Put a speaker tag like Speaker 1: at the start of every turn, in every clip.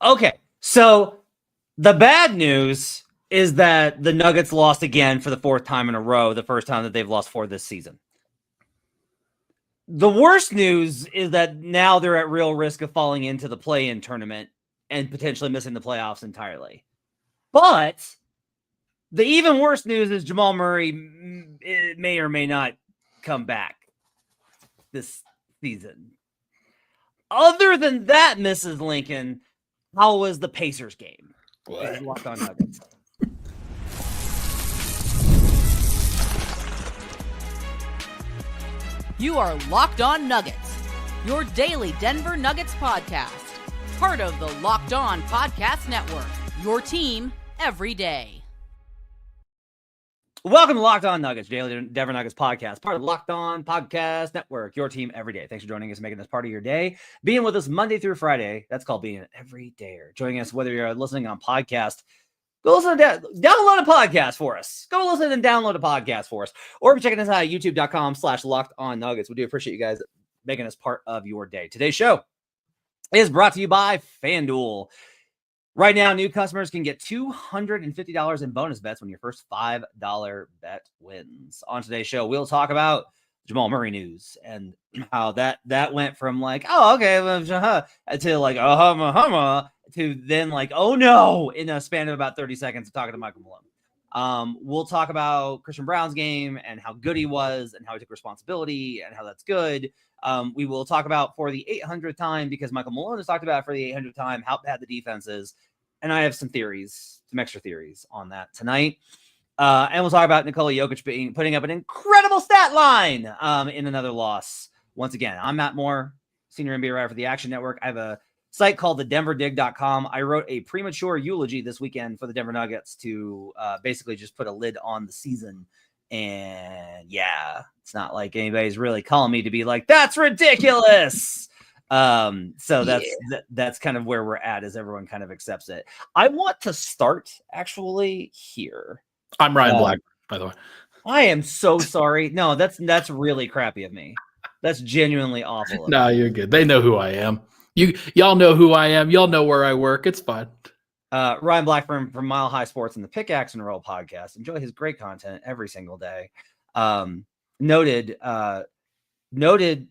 Speaker 1: Okay, so the bad news is that the Nuggets lost again for the fourth time in a row, the first time that they've lost 4 this season. The worst news is that now they're at real risk of falling into the play-in tournament and potentially missing the playoffs entirely. But the even worse news is Jamal Murray may or may not come back this season. Other than that, Mrs. Lincoln, how was the Pacers game?
Speaker 2: What?
Speaker 1: Locked on Nuggets.
Speaker 3: You are Locked On Nuggets, your daily Denver Nuggets podcast. Part of the Locked On Podcast Network, your team every day.
Speaker 1: Welcome to Locked On Nuggets, daily Denver Nuggets podcast, part of the Locked On Podcast Network, your team every day. Thanks for joining us and making this part of your day. Being with us Monday through Friday, that's called being an everydayer. Joining us, whether you're listening on podcast, go listen to download a podcast for us. Go listen and download a podcast for us. Or be checking us out at youtube.com/LockedOnNuggets. We do appreciate you guys making us part of your day. Today's show is brought to you by FanDuel. Right now, new customers can get $250 in bonus bets when your first $5 bet wins. On today's show, we'll talk about Jamal Murray news and how that went from like, oh, okay, to like, to then like, oh no, in a span of about 30 seconds of talking to Michael Malone. We'll talk about Christian Braun's game and how good he was and how he took responsibility and how that's good. We will talk about for the 800th time, because Michael Malone has talked about it for the 800th time, how bad the defense is. And I have some extra theories on that tonight. And we'll talk about Nikola Jokic putting up an incredible stat line in another loss. Once again, I'm Matt Moore, senior NBA writer for the Action Network. I have a site called thedenverdig.com. I wrote a premature eulogy this weekend for the Denver Nuggets to basically just put a lid on the season. And yeah, it's not like anybody's really calling me to be like, that's ridiculous. So that's kind of where we're at, as everyone kind of accepts it. I want to start actually here.
Speaker 2: I'm Ryan Black, by the way.
Speaker 1: I am so sorry. No, that's really crappy of me. That's genuinely awful.
Speaker 2: No, you're good. They know who I am. Y'all know who I am. Y'all know where I work. It's fine.
Speaker 1: Ryan Blackburn from Mile High Sports and the Pickaxe and Roll podcast. Enjoy his great content every single day. Noted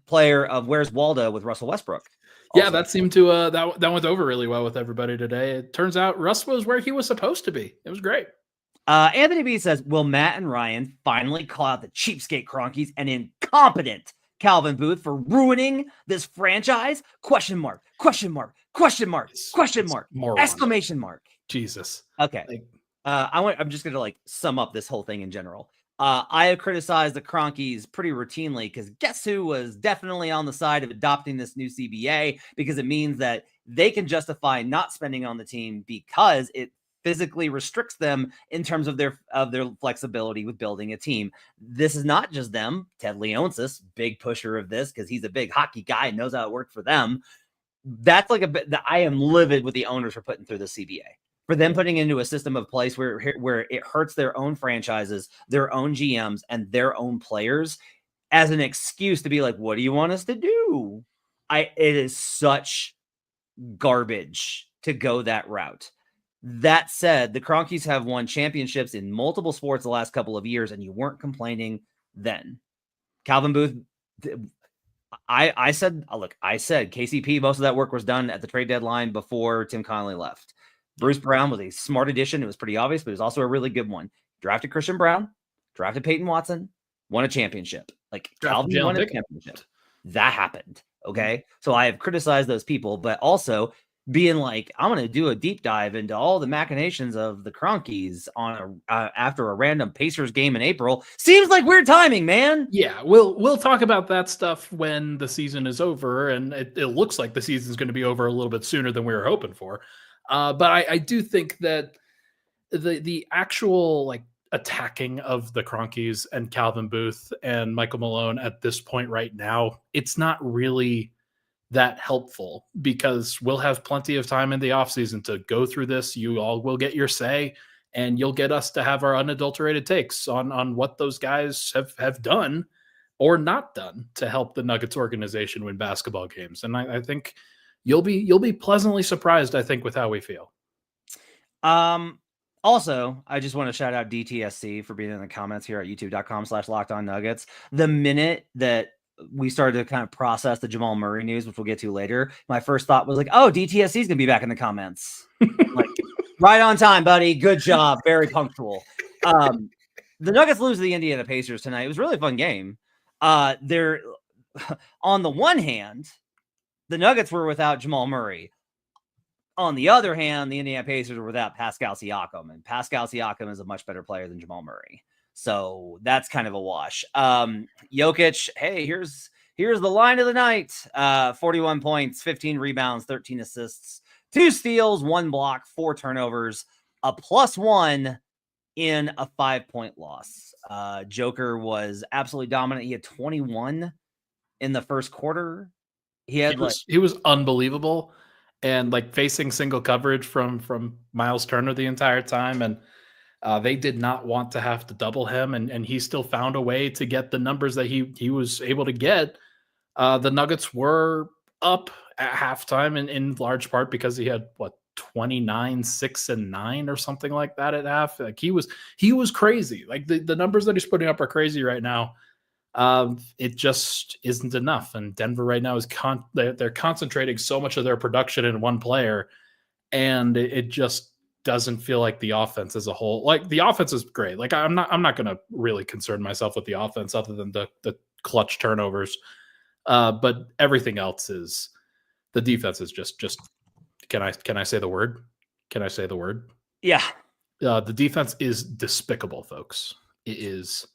Speaker 1: player of Where's Waldo with Russell Westbrook.
Speaker 2: Also. Yeah, that seemed to that went over really well with everybody today. It turns out Russ was where he was supposed to be. It was great.
Speaker 1: Anthony B says, will Matt and Ryan finally call out the cheapskate Cronkies and incompetent Calvin Booth for ruining this franchise? Question mark. Exclamation mark.
Speaker 2: Jesus.
Speaker 1: Okay. I'm just going to sum up this whole thing in general. I have criticized the Cronkies pretty routinely because guess who was definitely on the side of adopting this new CBA, because it means that they can justify not spending on the team because it physically restricts them in terms of their flexibility with building a team. This is not just them. Ted Leonsis, big pusher of this because he's a big hockey guy and knows how it worked for them. That's like I am livid with the owners for putting through the CBA, for them putting into a system of place where it hurts their own franchises, their own GMs, and their own players as an excuse to be like, what do you want us to do? It is such garbage to go that route. That said, the Cronkies have won championships in multiple sports the last couple of years, and you weren't complaining then. Calvin Booth, I said KCP, most of that work was done at the trade deadline before Tim Connelly left. Bruce Brown was a smart addition. It was pretty obvious, but it was also a really good one. Drafted Christian Braun, drafted Peyton Watson, won a championship. Calvin won a championship. That happened. Okay. So I have criticized those people, but also being like, I'm going to do a deep dive into all the machinations of the Cronkies on after a random Pacers game in April seems like weird timing, man.
Speaker 2: Yeah, we'll talk about that stuff when the season is over, and it looks like the season's going to be over a little bit sooner than we were hoping for. But I do think that the actual attacking of the Cronkies and Calvin Booth and Michael Malone at this point right now, it's not really that helpful, because we'll have plenty of time in the offseason to go through this. You all will get your say, and you'll get us to have our unadulterated takes on what those guys have done or not done to help the Nuggets organization win basketball games. And I think you'll be pleasantly surprised, I think, with how we feel.
Speaker 1: Also, I just want to shout out DTSC for being in the comments here at youtube.com/LockedOnNuggets. The minute that we started to kind of process the Jamal Murray news, which we'll get to later, my first thought was like, oh, DTSC is going to be back in the comments. Like, right on time, buddy. Good job. Very punctual. The Nuggets lose to the Indiana Pacers tonight. It was a really fun game. They're on the one hand, the Nuggets were without Jamal Murray. On the other hand, the Indiana Pacers were without Pascal Siakam, and Pascal Siakam is a much better player than Jamal Murray. So that's kind of a wash. Jokic, hey, here's the line of the night. 41 points, 15 rebounds, 13 assists, 2 steals, 1 block, 4 turnovers, a +1 in a 5-point loss. Joker was absolutely dominant. He had 21 in the first quarter. He
Speaker 2: was unbelievable. And like facing single coverage from Miles Turner the entire time. And they did not want to have to double him. And he still found a way to get the numbers that he was able to get. The Nuggets were up at halftime in large part because he had 29, 6, and 9 or something like that at half. Like he was crazy. Like the numbers that he's putting up are crazy right now. It just isn't enough. And Denver right now is they're concentrating so much of their production in one player, and it just doesn't feel like the offense as a whole. Like the offense is great. Like I'm not going to really concern myself with the offense other than the clutch turnovers. But everything else is the defense is just can I say the word? Can I say the word?
Speaker 1: Yeah.
Speaker 2: The defense is despicable, folks. It is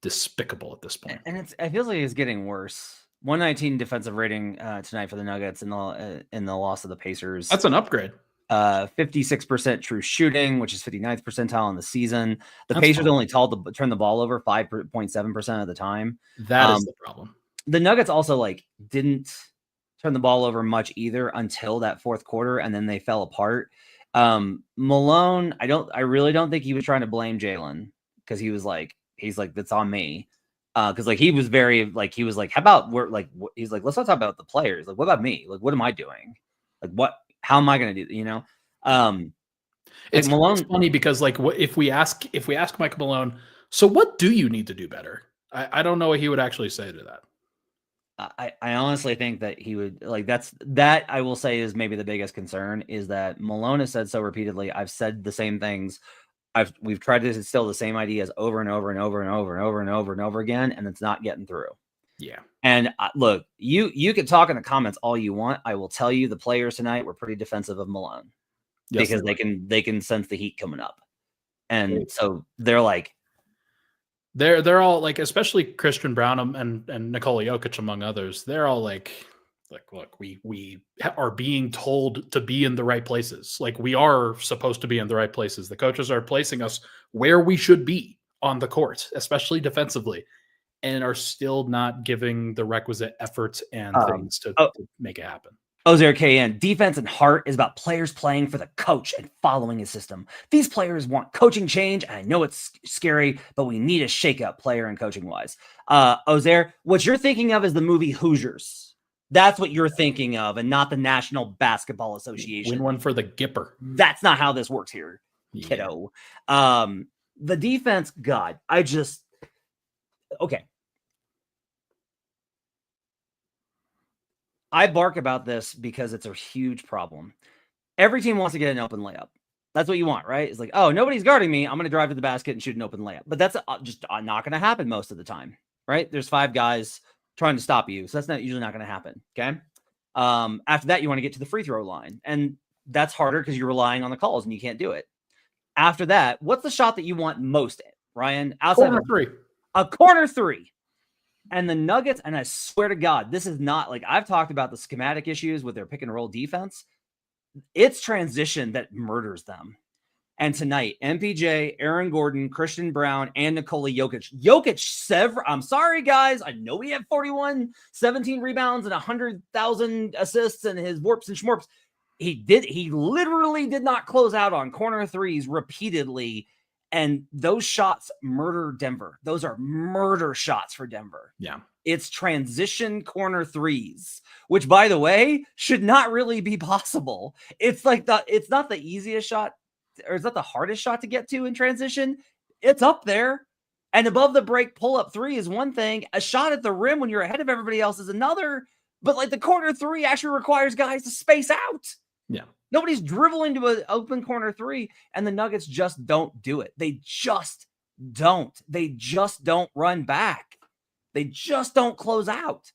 Speaker 2: despicable at this point,
Speaker 1: and it feels like it's getting worse. 119 defensive rating tonight for the Nuggets in the loss of the Pacers.
Speaker 2: That's an upgrade.
Speaker 1: 56% true shooting, which is 59th percentile in the season. That's Pacers only turned the ball over 5.7% of the time.
Speaker 2: That is the problem.
Speaker 1: The Nuggets also didn't turn the ball over much either until that fourth quarter, and then they fell apart. Malone, I really don't think he was trying to blame Jalen, because he's like, that's on me. Because he was very he was like, how about he's like, let's not talk about the players. Like, what about me? Like, what am I doing? Like, how am I going to do?
Speaker 2: It's
Speaker 1: Malone.
Speaker 2: It's funny because if we ask Mike Malone, so what do you need to do better? I don't know what he would actually say to that.
Speaker 1: I honestly think that he would that I will say is maybe the biggest concern, is that Malone has said so repeatedly. I've said the same things. We've tried to instill the same ideas over and over and over and over and over and over and over again, and it's not getting through.
Speaker 2: Yeah.
Speaker 1: And look, you could talk in the comments all you want. I will tell you the players tonight were pretty defensive of Malone, because they can sense the heat coming up. And so they're
Speaker 2: all especially Christian Brown and Nikola Jokic, among others. They're all look, we are being told to be in the right places. We are supposed to be in the right places. The coaches are placing us where we should be on the court, especially defensively, and are still not giving the requisite effort and things to make it happen.
Speaker 1: Ozer KN, defense and heart is about players playing for the coach and following his system. These players want coaching change, and I know it's scary, but we need a shakeup player and coaching wise. Ozer, what you're thinking of is the movie Hoosiers. That's what you're thinking of, and not the National Basketball Association.
Speaker 2: Win one for the Gipper.
Speaker 1: That's not how this works here, kiddo. The defense, God, okay. I bark about this because it's a huge problem. Every team wants to get an open layup. That's what you want, right? It's like, oh, nobody's guarding me. I'm going to drive to the basket and shoot an open layup. But that's just not going to happen most of the time, right? There's 5 guys trying to stop you. So that's usually not going to happen. Okay. After that, you want to get to the free throw line, and that's harder because you're relying on the calls and you can't do it. After that, what's the shot that you want most, Ryan? Outside
Speaker 2: corner three.
Speaker 1: A corner 3. And the Nuggets, and I swear to God, this is not I've talked about the schematic issues with their pick and roll defense. It's transition that murders them. And tonight, MPJ, Aaron Gordon, Christian Brown, and Nikola Jokic, I'm sorry, guys. I know he had 41, 17 rebounds and 100,000 assists and his warps and schmorps. He literally did not close out on corner 3s repeatedly. And those shots murder Denver. Those are murder shots for Denver.
Speaker 2: Yeah.
Speaker 1: It's transition corner threes, which, by the way, should not really be possible. It's like it's not the easiest shot, or it's not the hardest shot to get to in transition. It's up there. And above the break pull-up three is one thing. A shot at the rim when you're ahead of everybody else is another. But like the corner three actually requires guys to space out.
Speaker 2: Yeah.
Speaker 1: Nobody's dribbling to an open corner three, and the Nuggets just don't do it. They just don't. They just don't run back. They just don't close out.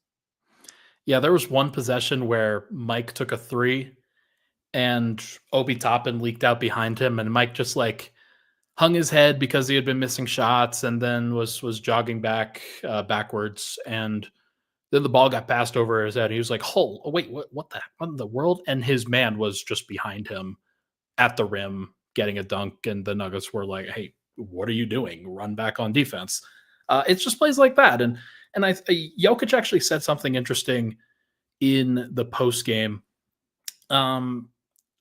Speaker 2: Yeah, there was one possession where Mike took a three and Obi Toppin leaked out behind him, and Mike just like hung his head because he had been missing shots and then was jogging backwards, and then the ball got passed over his head. He was like, "Oh, wait, what in the world?" And his man was just behind him at the rim getting a dunk, and the Nuggets were like, "Hey, what are you doing? Run back on defense." It's just plays like that, and Jokic actually said something interesting in the post game.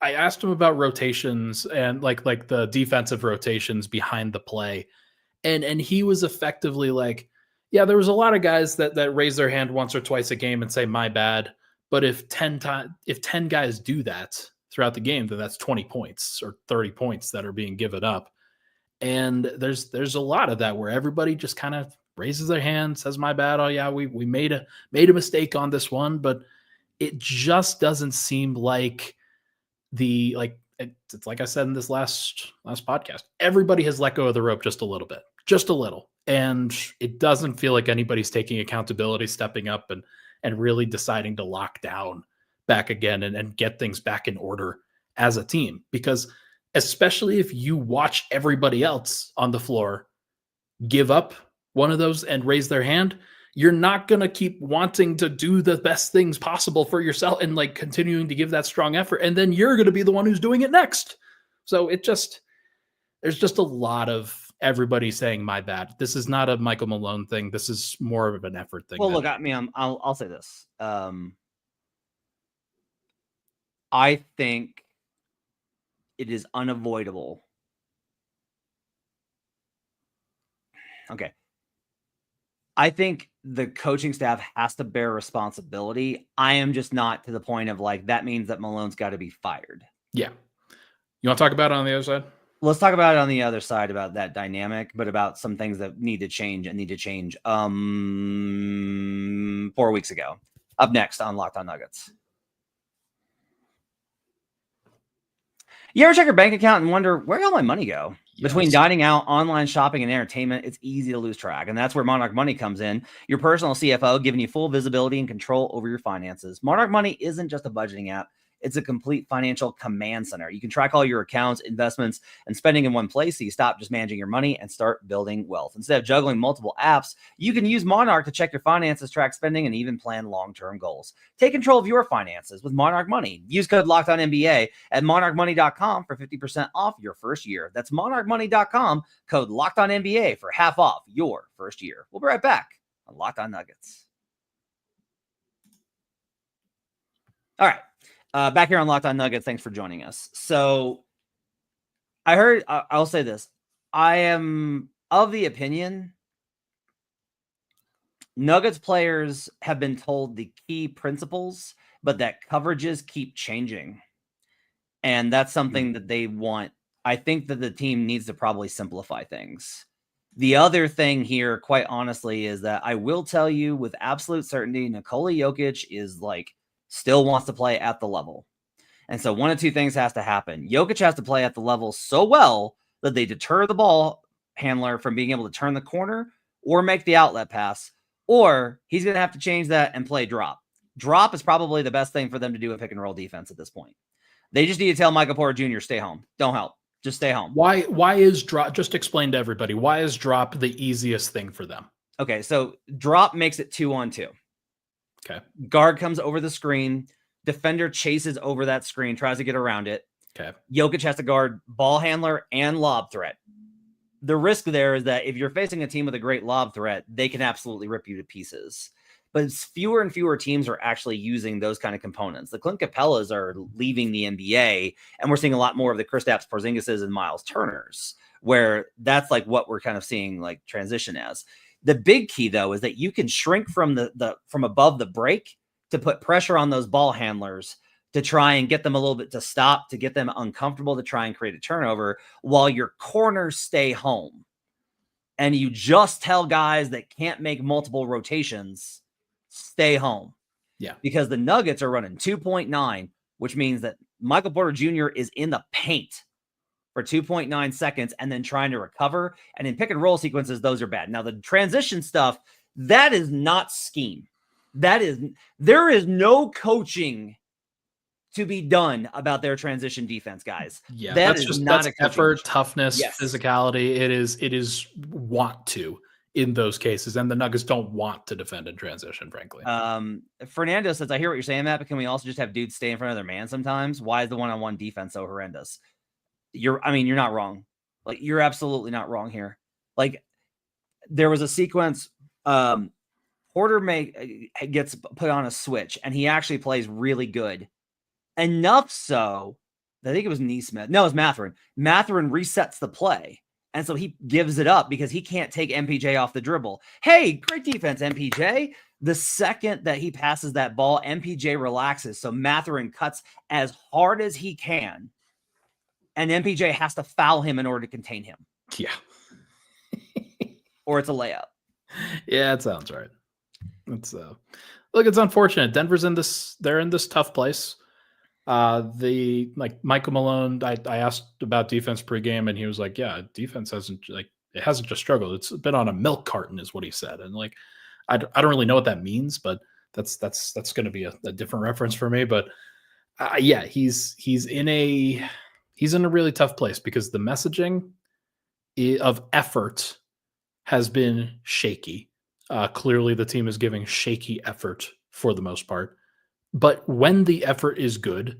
Speaker 2: I asked him about rotations and like the defensive rotations behind the play. And he was effectively like, yeah, there was a lot of guys that raise their hand once or twice a game and say, my bad. But if 10 guys do that throughout the game, then that's 20 points or 30 points that are being given up. And there's a lot of that where everybody just kind of raises their hand, says, my bad. Oh yeah, we made a mistake on this one, but it just doesn't seem like it's like I said in this last podcast, everybody has let go of the rope just a little bit, just a little. And it doesn't feel like anybody's taking accountability, stepping up and really deciding to lock down back again and get things back in order as a team. Because especially if you watch everybody else on the floor give up one of those and raise their hand, you're not going to keep wanting to do the best things possible for yourself and like continuing to give that strong effort. And then you're going to be the one who's doing it next. So there's just a lot of everybody saying, my bad. This is not a Michael Malone thing. This is more of an effort thing.
Speaker 1: Well, look, I mean, I'll say this. I think it is unavoidable. Okay. I think the coaching staff has to bear responsibility. I am just not to the point of like, that means that Malone's got to be fired.
Speaker 2: Yeah. You want to talk about it on the other side?
Speaker 1: Let's talk about it on the other side about that dynamic, but about some things that need to change. 4 weeks ago. Up next on Locked On Nuggets. You ever check your bank account and wonder, where'd all my money go? Yes. Between dining out, online shopping, and entertainment, it's easy to lose track. And that's where Monarch Money comes in, your personal CFO, giving you full visibility and control over your finances. Monarch Money isn't just a budgeting app. It's a complete financial command center. You can track all your accounts, investments, and spending in one place so you stop just managing your money and start building wealth. Instead of juggling multiple apps, you can use Monarch to check your finances, track spending, and even plan long-term goals. Take control of your finances with Monarch Money. Use code LOCKEDONNBA at monarchmoney.com for 50% off your first year. That's monarchmoney.com, code LOCKEDONNBA for half off your first year. We'll be right back on Locked On Nuggets. All right. Back here on Locked On Nuggets, thanks for joining us. So I heard, I'll say this. I am of the opinion Nuggets players have been told the key principles, but that coverages keep changing. And that's something that they want. I think that the team needs to probably simplify things. The other thing here, quite honestly, is that I will tell you with absolute certainty, Nikola Jokic is like, still wants to play at the level. And so one of two things has to happen. Jokic has to play at the level so well that they deter the ball handler from being able to turn the corner or make the outlet pass, or he's going to have to change that and play drop. Drop is probably the best thing for them to do a pick and roll defense at this point. They just need to tell Michael Porter Jr., stay home. Don't help. Just stay home.
Speaker 2: Why is drop? Just explain to everybody, why is drop the easiest thing for them?
Speaker 1: Okay, so drop makes it 2-on-2.
Speaker 2: Okay.
Speaker 1: Guard comes over the screen. Defender chases over that screen, tries to get around it.
Speaker 2: Okay.
Speaker 1: Jokic has to guard ball handler and lob threat. The risk there is that if you're facing a team with a great lob threat, they can absolutely rip you to pieces. But fewer and fewer teams are actually using those kind of components. The Clint Capellas are leaving the NBA, and we're seeing a lot more of the Kristaps Porzingises and Miles Turners, where that's like what we're kind of seeing like transition as. The big key, though, is that you can shrink from from above the break to put pressure on those ball handlers to try and get them a little bit to stop, to get them uncomfortable, to try and create a turnover while your corners stay home. And you just tell guys that can't make multiple rotations, stay home.
Speaker 2: Yeah.
Speaker 1: Because the Nuggets are running 2.9, which means that Michael Porter Jr. is in the paint for 2.9 seconds and then trying to recover. And in pick and roll sequences, those are bad. Now, the transition stuff, that is not scheme. There is no coaching to be done about their transition defense, guys.
Speaker 2: Yeah,
Speaker 1: that's
Speaker 2: effort, toughness, physicality. It is want to in those cases, and the Nuggets don't want to defend in transition, frankly.
Speaker 1: Fernando says, I hear what you're saying, Matt, but can we also just have dudes stay in front of their man sometimes? Why is the one-on-one defense so horrendous? You're not wrong. Like, you're absolutely not wrong here. Like, there was a sequence, Porter gets put on a switch, and he actually plays really good. Enough so, I think it was Neesmith. No, it was Mathurin. Mathurin resets the play. And so he gives it up because he can't take MPJ off the dribble. Hey, great defense, MPJ. The second that he passes that ball, MPJ relaxes. So Mathurin cuts as hard as he can. And MPJ has to foul him in order to contain him.
Speaker 2: Yeah.
Speaker 1: Or it's a layup.
Speaker 2: Yeah, it sounds right. It's it's unfortunate. Denver's they're in this tough place. Michael Malone, I asked about defense pregame, and he was like, yeah, defense hasn't just struggled. It's been on a milk carton is what he said. And I don't really know what that means, but that's going to be a different reference for me. But yeah, he's in a really tough place because the messaging of effort has been shaky. Clearly the team is giving shaky effort for the most part. But when the effort is good,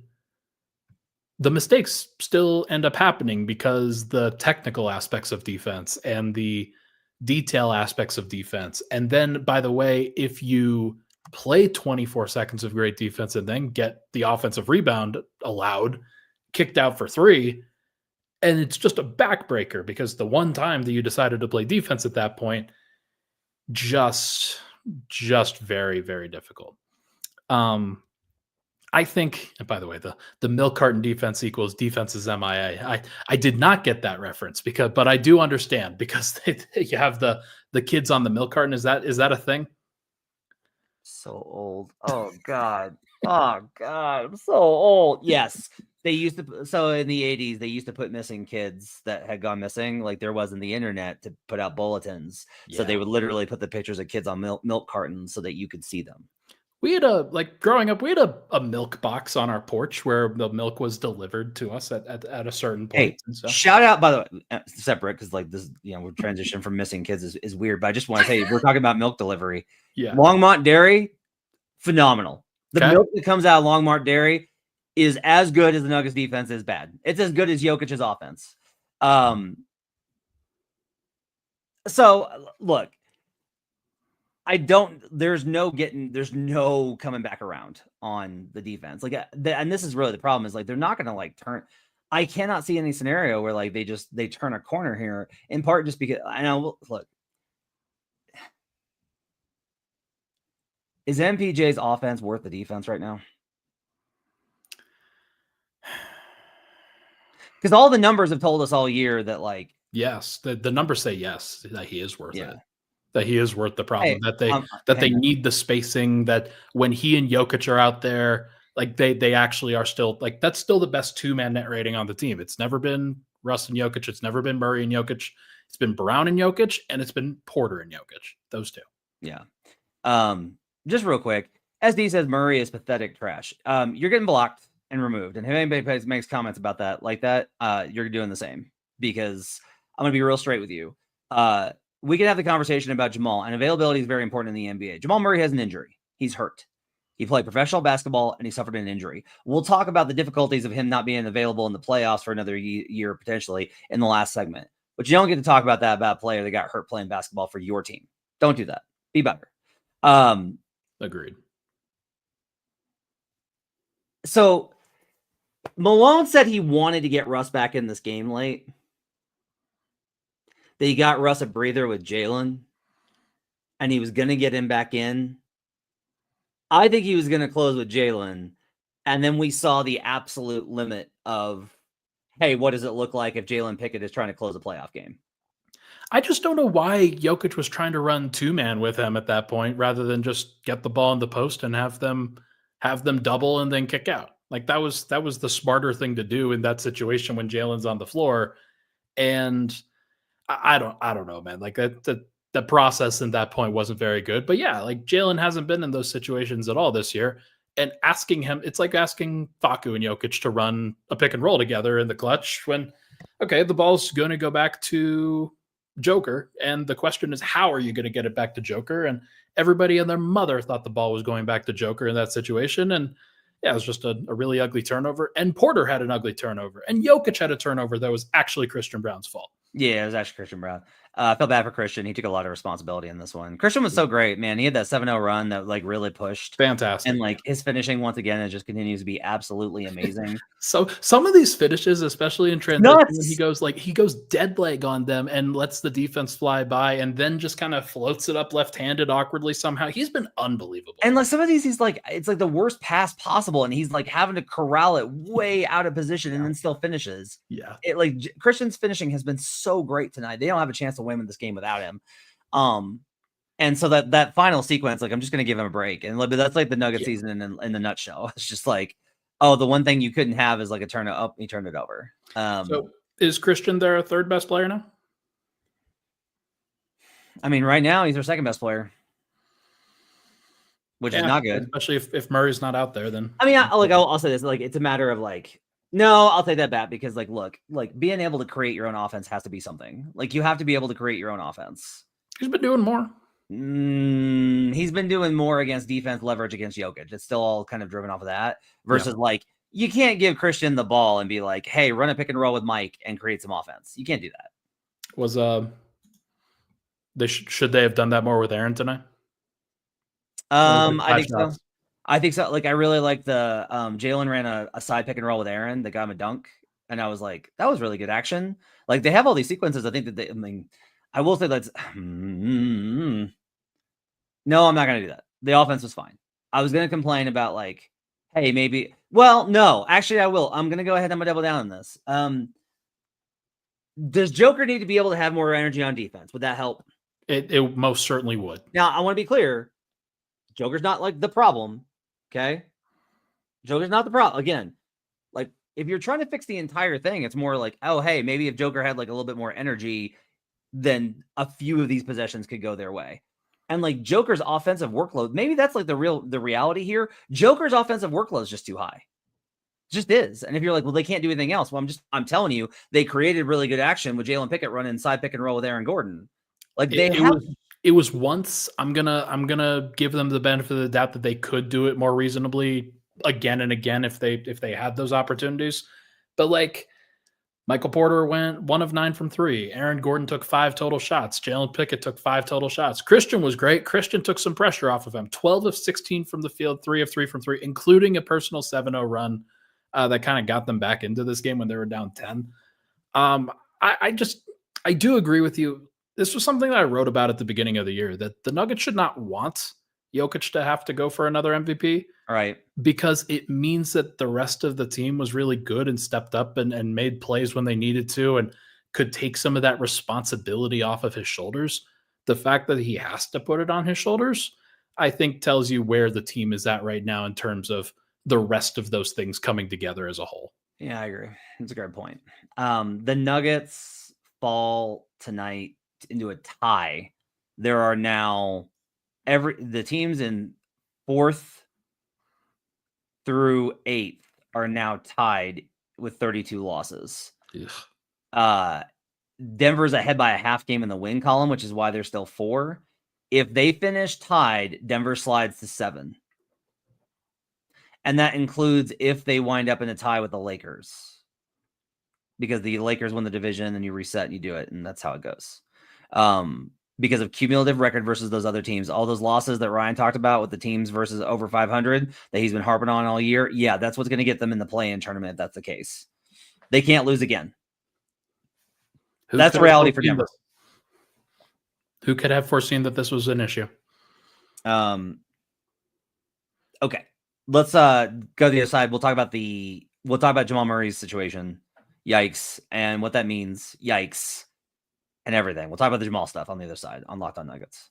Speaker 2: the mistakes still end up happening because the technical aspects of defense and the detail aspects of defense. And then, by the way, if you play 24 seconds of great defense and then get the offensive rebound allowed, kicked out for 3, and it's just a backbreaker because the one time that you decided to play defense at that point, just very, very difficult. I think, and by the way, the milk carton defense equals defense is MIA. I did not get that reference but I do understand because you have the kids on the milk carton. Is that a thing?
Speaker 1: So old. Oh God. Oh God. I'm so old. Yes. They used to. So in the 80s, they used to put missing kids that had gone missing, like there wasn't the internet to put out bulletins. Yeah. So they would literally put the pictures of kids on milk cartons so that you could see them.
Speaker 2: We had growing up, we had a milk box on our porch where the milk was delivered to us at a certain point.
Speaker 1: Hey, shout out, by the way, separate, because this, we're transitioning from missing kids is weird, but I just want to tell you, we're talking about milk delivery.
Speaker 2: Yeah.
Speaker 1: Longmont Dairy, phenomenal. The milk that comes out of Longmont Dairy is as good as the Nuggets defense is bad. It's as good as Jokic's offense. So look, there's no coming back around on the defense. And this is really the problem is they're not going to turn. I cannot see any scenario where they turn a corner here, in part just because I know, look, is MPJ's offense worth the defense right now? Because all the numbers have told us all year that
Speaker 2: yes, the numbers say yes, that he is worth it. That he is worth the problem, they need the spacing, that when he and Jokic are out there, they actually are still that's still the best 2-man net rating on the team. It's never been Russ and Jokic. It's never been Murray and Jokic. It's been Brown and Jokic, and it's been Porter and Jokic. Those two.
Speaker 1: Yeah. Just real quick, SD says Murray is pathetic trash. You're getting blocked and removed. And if anybody makes comments about that, you're doing the same, because I'm going to be real straight with you. We can have the conversation about Jamal, and availability is very important in the NBA. Jamal Murray has an injury. He's hurt. He played professional basketball and he suffered an injury. We'll talk about the difficulties of him not being available in the playoffs for another year, potentially, in the last segment. But you don't get to talk about that about a player that got hurt playing basketball for your team. Don't do that. Be better.
Speaker 2: Agreed.
Speaker 1: So Malone said he wanted to get Russ back in this game late. They got Russ a breather with Jalen. and he was going to get him back in. I think he was going to close with Jalen, and then we saw the absolute limit of, hey, what does it look like if Jalen Pickett is trying to close a playoff game?
Speaker 2: I just don't know why Jokic was trying to run 2-man with him at that point rather than just get the ball in the post and have them double and then kick out. Like that was the smarter thing to do in that situation when Jalen's on the floor. And I don't know, man. Like the process in that point wasn't very good. But yeah, like Jalen hasn't been in those situations at all this year. And asking him, it's like asking Facu and Jokic to run a pick and roll together in the clutch when, okay, the ball's going to go back to Joker. And the question is, how are you going to get it back to Joker? And everybody and their mother thought the ball was going back to Joker in that situation. And yeah, it was just a really ugly turnover. And Porter had an ugly turnover. And Jokic had a turnover that was actually Christian Brown's fault.
Speaker 1: Yeah, it was actually Christian Brown. I felt bad for Christian. He took a lot of responsibility in this one. Christian was so great, man. He had that 7-0 run that like really pushed.
Speaker 2: Fantastic.
Speaker 1: And like his finishing once again, it just continues to be absolutely amazing.
Speaker 2: So some of these finishes, especially in transition, when he goes dead leg on them and lets the defense fly by and then just kind of floats it up left-handed awkwardly somehow. He's been unbelievable.
Speaker 1: And like some of these, he's like, it's like the worst pass possible. And he's like having to corral it way out of position and then still finishes.
Speaker 2: Yeah.
Speaker 1: It like Christian's finishing has been so great tonight. They don't have a chance to win this game without him. And so that final sequence, like I'm just gonna give him a break. And that's like the Nugget season in the nutshell. It's just like, oh, the one thing you couldn't have is like a turn up. He turned it over.
Speaker 2: So is Christian their third best player now?
Speaker 1: I mean, right now he's their second best player, which is not good.
Speaker 2: Especially if Murray's not out there, then
Speaker 1: I mean, I'll say this, like it's a matter of like, no, I'll take that back because like, look, like being able to create your own offense has to be something. Like you have to be able to create your own offense.
Speaker 2: He's been doing more.
Speaker 1: He's been doing more against defense leverage against Jokic. It's still all kind of driven off of that versus like you can't give Christian the ball and be like, hey, run a pick and roll with Mike and create some offense. You can't do that.
Speaker 2: Was should they have done that more with Aaron tonight?
Speaker 1: I think so. I think so. Like I really like the Jalen ran a side pick and roll with Aaron that got him a dunk, and I was like, that was really good action. Like they have all these sequences. I think that I will say that's no, I'm not gonna do that. The offense was fine. I was gonna complain about like, hey, maybe. Well, no, actually, I will. I'm gonna go ahead and I'm gonna double down on this. Does Joker need to be able to have more energy on defense? Would that help?
Speaker 2: It most certainly would.
Speaker 1: Now, I want to be clear. Joker's not like the problem. Okay. Joker's not the problem. Again, like if you're trying to fix the entire thing, it's more like, oh, hey, maybe if Joker had like a little bit more energy, then a few of these possessions could go their way. And like Joker's offensive workload, maybe that's like the reality here. Joker's offensive workload is just too high. It just is. And if you're like, well, they can't do anything else. Well, I'm telling you, they created really good action with Jalen Pickett running side pick and roll with Aaron Gordon. Like
Speaker 2: it was once. I'm gonna give them the benefit of the doubt that they could do it more reasonably again and again if they had those opportunities. But like Michael Porter went 1 of 9 from 3. Aaron Gordon took 5 total shots. Jalen Pickett took 5 total shots. Christian was great. Christian took some pressure off of him. 12 of 16 from the field, 3 of 3 from 3, including a personal 7-0 run that kind of got them back into this game when they were down 10. I do agree with you. This was something that I wrote about at the beginning of the year, that the Nuggets should not want Jokic to have to go for another MVP.
Speaker 1: Right.
Speaker 2: Because it means that the rest of the team was really good and stepped up and made plays when they needed to and could take some of that responsibility off of his shoulders. The fact that he has to put it on his shoulders, I think tells you where the team is at right now in terms of the rest of those things coming together as a whole.
Speaker 1: Yeah, I agree. That's a great point. The Nuggets fall tonight into a tie. There are now the teams in 4th through 8th are now tied with 32 losses. Denver's ahead by a half game in the win column, which is why they're still 4. If they finish tied, Denver slides to 7. And that includes if they wind up in a tie with the Lakers. Because the Lakers win the division and you reset and you do it, and that's how it goes. Because of cumulative record versus those other teams, all those losses that Ryan talked about with the teams versus over 500 that he's been harping on all year. Yeah, that's what's going to get them in the play-in tournament if that's the case. They can't lose again. That's reality for Denver.
Speaker 2: Who could have foreseen that this was an issue?
Speaker 1: Okay. Let's go to the other side. We'll talk about Jamal Murray's situation. Yikes. And what that means. Yikes. And everything. We'll talk about the Jamal stuff on the other side on Locked On Nuggets.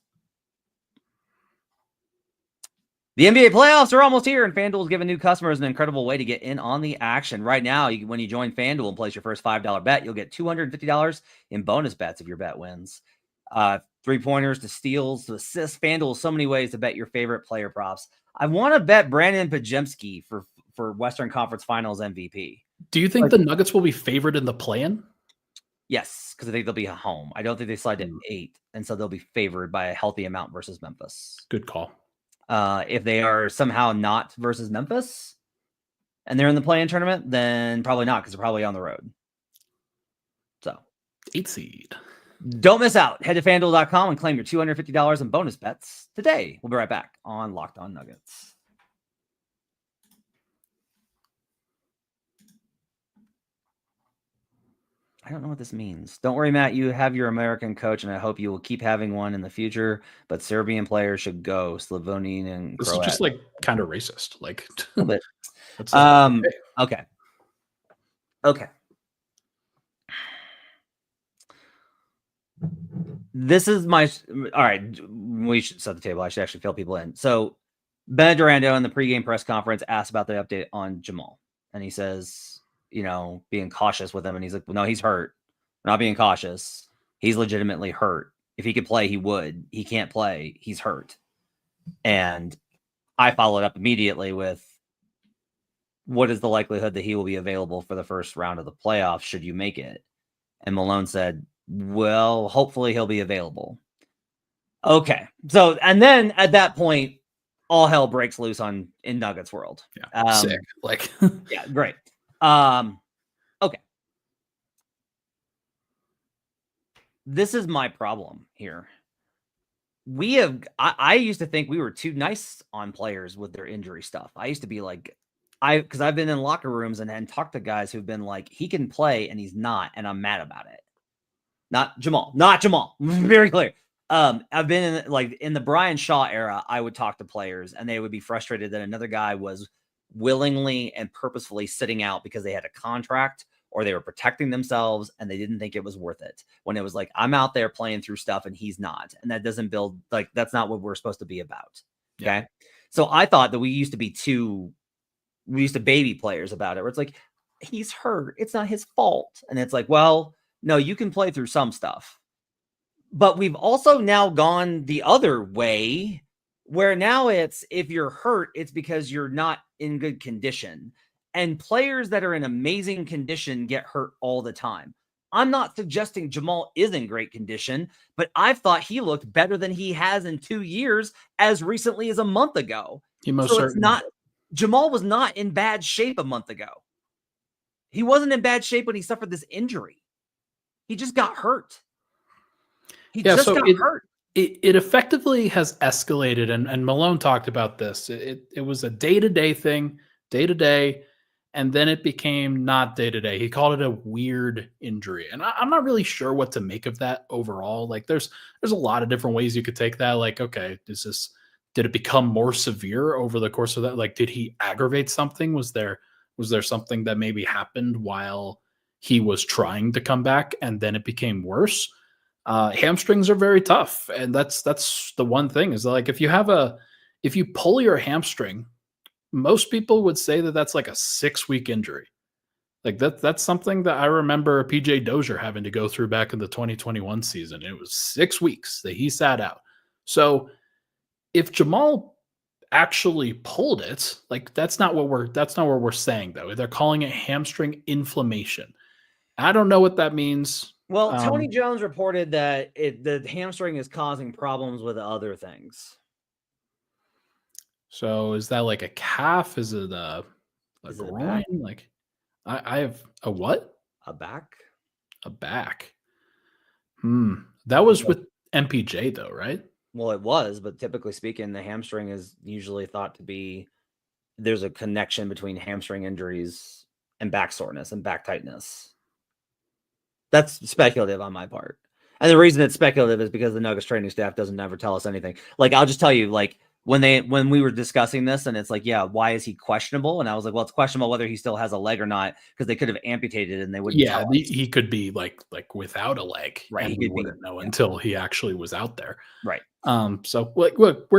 Speaker 1: The NBA playoffs are almost here, and FanDuel is giving new customers an incredible way to get in on the action. Right now, when you join FanDuel and place your first $5 bet, you'll get $250 in bonus bets if your bet wins. 3-pointers to steals to assists. FanDuel, so many ways to bet your favorite player props. I want to bet Brandon Pajemski for Western Conference Finals MVP.
Speaker 2: Do you think the Nuggets will be favored in the play-in?
Speaker 1: Yes, because I think they'll be home. I don't think they slide to 8, and so they'll be favored by a healthy amount versus Memphis.
Speaker 2: Good call.
Speaker 1: If they are somehow not versus Memphis and they're in the play-in tournament, then probably not, because they're probably on the road. So
Speaker 2: 8 seed.
Speaker 1: Don't miss out. Head to FanDuel.com and claim your $250 in bonus bets today. We'll be right back on Locked On Nuggets. I don't know what this means. Don't worry, Matt. You have your American coach, and I hope you will keep having one in the future. But Serbian players should go. Slovenian and
Speaker 2: this
Speaker 1: Croat.
Speaker 2: is just like kind of racist, like
Speaker 1: a little bit.
Speaker 2: Okay.
Speaker 1: Okay. This is my all right. We should set the table. I should actually fill people in. So Ben Durando in the pregame press conference asked about the update on Jamal, and he says, being cautious with him. And he's like, well, no, he's hurt. We're not being cautious. He's legitimately hurt. If he could play, he would. He can't play. He's hurt. And I followed up immediately with, what is the likelihood that he will be available for the first round of the playoffs should you make it? And Malone said, well, hopefully he'll be available. Okay. So, and then at that point, all hell breaks loose in Nuggets world.
Speaker 2: Yeah. Sick.
Speaker 1: Yeah, great. Okay. This is my problem here. I used to think we were too nice on players with their injury stuff. I used to be like, because I've been in locker rooms and talked to guys who've been like, he can play and he's not, and I'm mad about it. Not Jamal. Very clear. I've been in the Brian Shaw era, I would talk to players and they would be frustrated that another guy was willingly and purposefully sitting out because they had a contract or they were protecting themselves and they didn't think it was worth it. When it was like, I'm out there playing through stuff and he's not. And that doesn't build, that's not what we're supposed to be about. Okay. Yeah. So I thought that we used to baby players about it, where it's like, he's hurt. It's not his fault. And it's like, well, no, you can play through some stuff. But we've also now gone the other way, where now it's, if you're hurt, it's because you're not in good condition. And players that are in amazing condition get hurt all the time. I'm not suggesting Jamal is in great condition, but I've thought he looked better than he has in 2 years as recently as a month ago. Jamal was not in bad shape a month ago. He wasn't in bad shape when he suffered this injury. He just got hurt. He got hurt.
Speaker 2: It effectively has escalated, and Malone talked about this. It was a day-to-day thing, day-to-day, and then it became not day-to-day. He called it a weird injury, and I'm not really sure what to make of that overall. Like, there's a lot of different ways you could take that. Like, okay, did it become more severe over the course of that? Like, did he aggravate something? Was there something that maybe happened while he was trying to come back and then it became worse? Hamstrings are very tough. And that's the one thing is, like, if you pull your hamstring, most people would say that that's like a 6-week injury. Like that's something that I remember PJ Dozier having to go through back in the 2021 season. It was 6 weeks that he sat out. So if Jamal actually pulled it, like that's not what we're saying though. They're calling it hamstring inflammation. I don't know what that means.
Speaker 1: Well, Tony Jones reported that the hamstring is causing problems with other things.
Speaker 2: So is that like a calf? Is it a groin? Like I have a what?
Speaker 1: A back.
Speaker 2: A back. That was with MPJ though, right?
Speaker 1: Well, it was, but typically speaking, the hamstring is usually thought to be, there's a connection between hamstring injuries and back soreness and back tightness. That's speculative on my part. And the reason it's speculative is because the Nuggets training staff doesn't ever tell us anything. Like, I'll just tell you, like, when we were discussing this and it's like, yeah, why is he questionable? And I was like, well, it's questionable whether he still has a leg or not, because they could have amputated and they wouldn't tell us.
Speaker 2: He could be like without a leg,
Speaker 1: Right,
Speaker 2: and
Speaker 1: he
Speaker 2: we
Speaker 1: could be,
Speaker 2: wouldn't know until he actually was out there.
Speaker 1: Right.
Speaker 2: So like, look,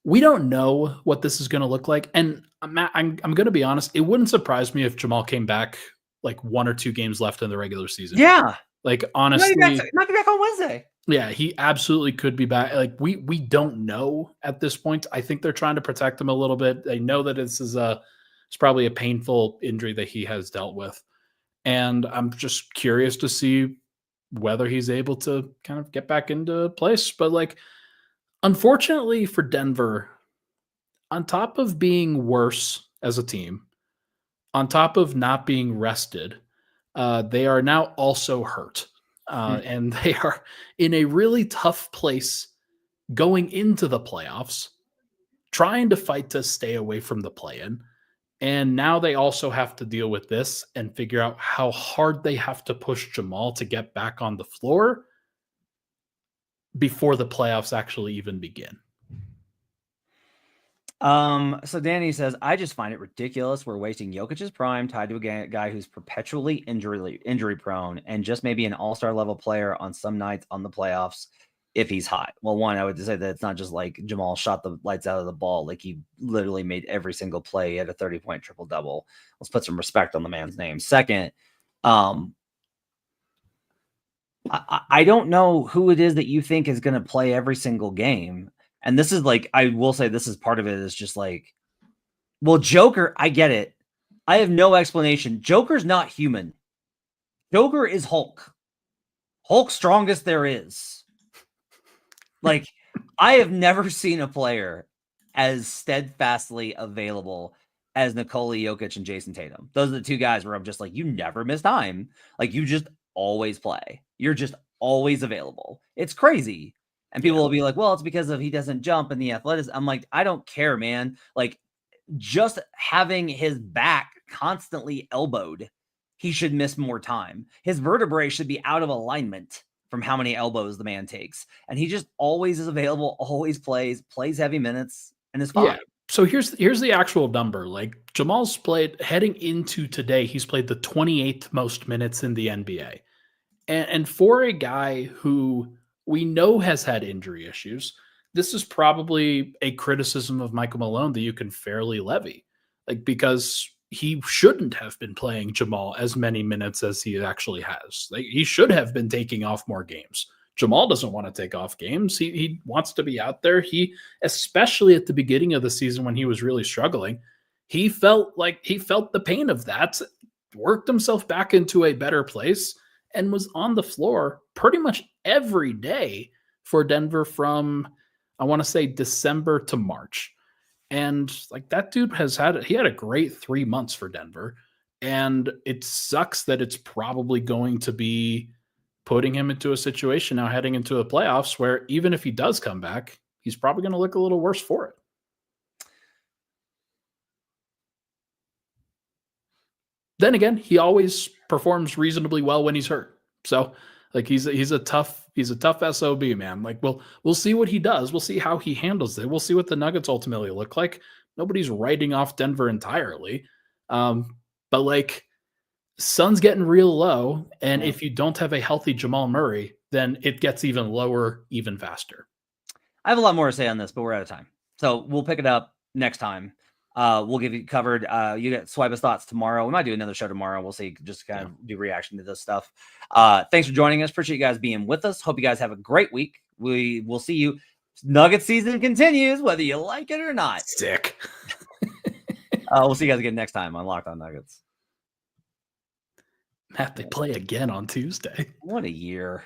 Speaker 2: we don't know what this is going to look like, and I'm going to be honest. It wouldn't surprise me if Jamal came back like 1 or 2 games left in the regular season.
Speaker 1: Yeah.
Speaker 2: Like, honestly,
Speaker 1: might be back on Wednesday.
Speaker 2: Yeah, he absolutely could be back. Like, we don't know at this point. I think they're trying to protect him a little bit. They know that it's probably a painful injury that he has dealt with. And I'm just curious to see whether he's able to kind of get back into place. But like, unfortunately for Denver, on top of being worse as a team, on top of not being rested, they are now also hurt. And they are in a really tough place going into the playoffs, trying to fight to stay away from the play-in. And now they also have to deal with this and figure out how hard they have to push Jamal to get back on the floor before the playoffs actually even begin.
Speaker 1: So Danny says, I just find it ridiculous we're wasting Jokic's prime tied to a guy who's perpetually injury prone and just maybe an all-star level player on some nights on the playoffs if he's hot. Well, one, I would say that it's not just like Jamal shot the lights out of the ball. Like, he literally made every single play. He had a 30-point triple-double. Let's put some respect on the man's name. Second, I don't know who it is that you think is going to play every single game. And this is like, I will say this is part of it, is just like, well, Joker, I get it. I have no explanation. Joker's not human. Joker is Hulk. Hulk strongest there is. Like, I have never seen a player as steadfastly available as Nikola Jokic and Jason Tatum. Those are the 2 guys where I'm just like, you never miss time. Like, you just always play. You're just always available. It's crazy. And people will be like, well, it's because of he doesn't jump and the athleticism. I'm like, I don't care, man. Like, just having his back constantly elbowed, he should miss more time. His vertebrae should be out of alignment from how many elbows the man takes. And he just always is available, always plays heavy minutes, and is fine. Yeah.
Speaker 2: So here's the actual number. Like, Jamal's played, heading into today, he's played the 28th most minutes in the NBA. And for a guy who we know has had injury issues, this is probably a criticism of Michael Malone that you can fairly levy. Like, because he shouldn't have been playing Jamal as many minutes as he actually has. Like, he should have been taking off more games. Jamal doesn't want to take off games. He wants to be out there. He, especially at the beginning of the season when he was really struggling, he felt the pain of that, worked himself back into a better place, and was on the floor pretty much every day for Denver from, I want to say, December to March. And like, that dude he had a great 3 months for Denver. And it sucks that it's probably going to be putting him into a situation now heading into the playoffs where even if he does come back, he's probably going to look a little worse for it. Then again, he always performs reasonably well when he's hurt. So like, he's a tough SOB, man. Like, we'll see what he does. We'll see how he handles it. We'll see what the Nuggets ultimately look like. Nobody's writing off Denver entirely. But like, sun's getting real low. And if you don't have a healthy Jamal Murray, then it gets even lower, even faster.
Speaker 1: I have a lot more to say on this, but we're out of time. So we'll pick it up next time. We'll give you covered. You get Swipe Us Thoughts tomorrow. We might do another show tomorrow. We'll see, just kind of do reaction to this stuff. Thanks for joining us. Appreciate you guys being with us. Hope you guys have a great week. We will see you. Nugget season continues, whether you like it or not.
Speaker 2: Sick.
Speaker 1: We'll see you guys again next time on Locked On Nuggets.
Speaker 2: Matt, they play again on Tuesday.
Speaker 1: What a year.